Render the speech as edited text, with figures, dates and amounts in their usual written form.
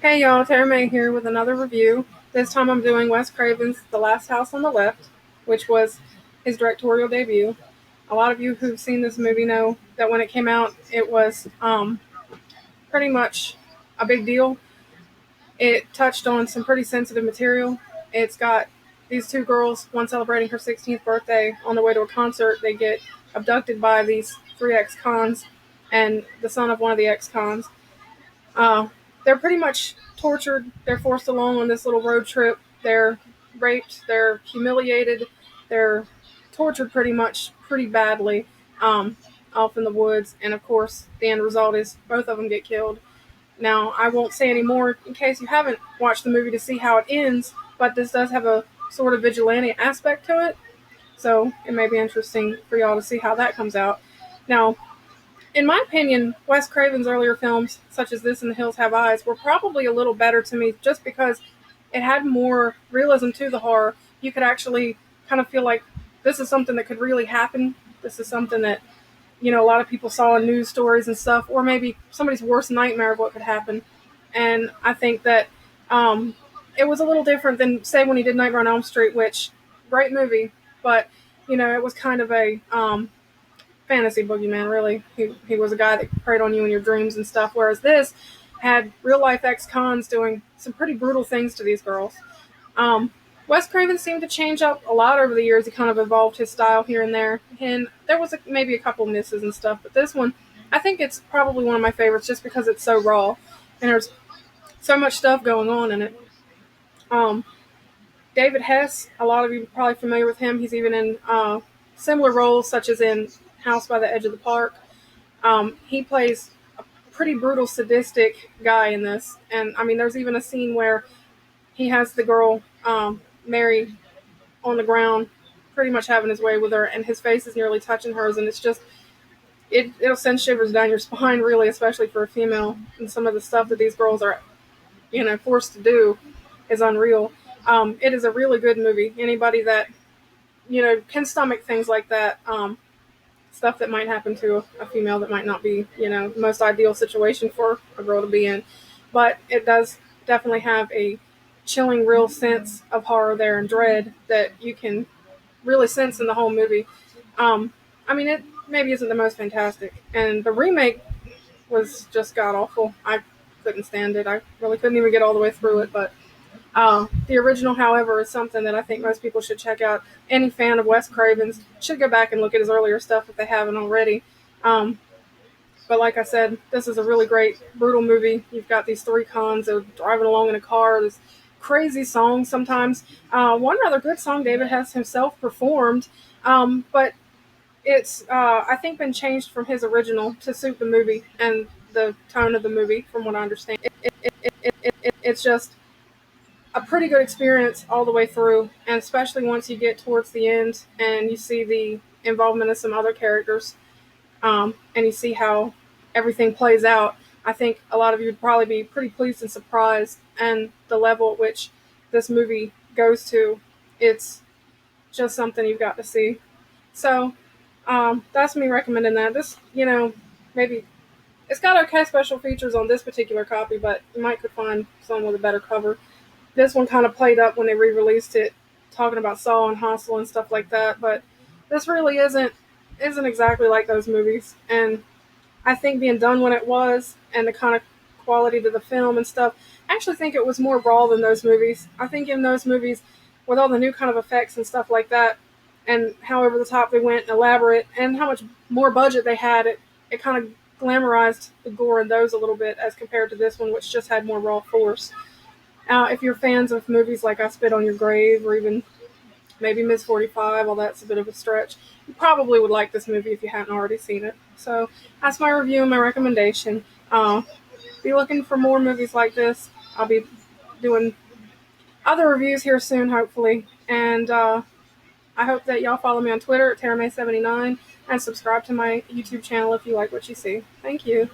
Hey y'all, Tara May here with another review. This time I'm doing Wes Craven's The Last House on the Left, which was his directorial debut. A lot of you who've seen this movie know that when it came out, it was pretty much a big deal. It touched on some pretty sensitive material. It's got these two girls, one celebrating her 16th birthday, on their way to a concert. They get abducted by these three ex-cons and the son of one of the ex-cons. Uh, they're pretty much tortured. They're forced along on this little road trip. They're raped. They're humiliated. They're tortured pretty badly off in the woods. And of course, the end result is both of them get killed. Now, I won't say any more in case you haven't watched the movie to see how it ends, but this does have a sort of vigilante aspect to it. So it may be interesting for y'all to see how that comes out. Now, in my opinion, Wes Craven's earlier films, such as this and The Hills Have Eyes, were probably a little better to me just because it had more realism to the horror. You could actually kind of feel like this is something that could really happen. This is something that, a lot of people saw in news stories and stuff, or maybe somebody's worst nightmare of what could happen. And I think that it was a little different than, say, when he did Nightmare on Elm Street, which, great movie, but, it was kind of a fantasy boogeyman, really. He was a guy that preyed on you in your dreams and stuff, whereas this had real life ex-cons doing some pretty brutal things to these girls. Um, Wes Craven seemed to change up a lot over the years. He kind of evolved his style here and there, and there was maybe a couple misses and stuff, but this one, I think it's probably one of my favorites just because it's so raw, and there's so much stuff going on in it. Um, David Hess, a lot of you are probably familiar with him. He's even in similar roles, such as in House by the Edge of the Park. He plays a pretty brutal, sadistic guy in this. And I mean, there's even a scene where he has the girl, Mary, on the ground, pretty much having his way with her, and his face is nearly touching hers. And it's just, it'll send shivers down your spine, really, especially for a female. And some of the stuff that these girls are, forced to do is unreal. It is a really good movie. Anybody that, can stomach things like that, stuff that might happen to a female that might not be, the most ideal situation for a girl to be in. But it does definitely have a chilling, real sense of horror there and dread that you can really sense in the whole movie. I mean, it maybe isn't the most fantastic. And the remake was just god awful. I couldn't stand it. I really couldn't even get all the way through it. But the original, however, is something that I think most people should check out. Any fan of Wes Craven's should go back and look at his earlier stuff if they haven't already. Um, but like I said, this is a really great, brutal movie. You've got these three cons that are driving along in a car. This crazy songs sometimes. One rather good song David has himself performed, but it's, I think, been changed from his original to suit the movie and the tone of the movie, from what I understand. It's just a pretty good experience all the way through, and especially once you get towards the end and you see the involvement of some other characters, and you see how everything plays out. I think a lot of you would probably be pretty pleased and surprised, and the level at which this movie goes to, it's just something you've got to see. So that's me recommending that. This, maybe it's got okay special features on this particular copy, but you might could find some with a better cover. This one kind of played up when they re-released it, talking about Saw and Hostel and stuff like that. But this really isn't exactly like those movies. And I think being done when it was, and the kind of quality to the film and stuff, I actually think it was more raw than those movies. I think in those movies, with all the new kind of effects and stuff like that, and how over the top they went, elaborate, and how much more budget they had, it kind of glamorized the gore in those a little bit as compared to this one, which just had more raw force. If you're fans of movies like I Spit on Your Grave, or even maybe Ms. 45, well, that's a bit of a stretch, you probably would like this movie if you hadn't already seen it. So that's my review and my recommendation. Be looking for more movies like this. I'll be doing other reviews here soon, hopefully. And I hope that y'all follow me on Twitter at TaraMay79 and subscribe to my YouTube channel if you like what you see. Thank you.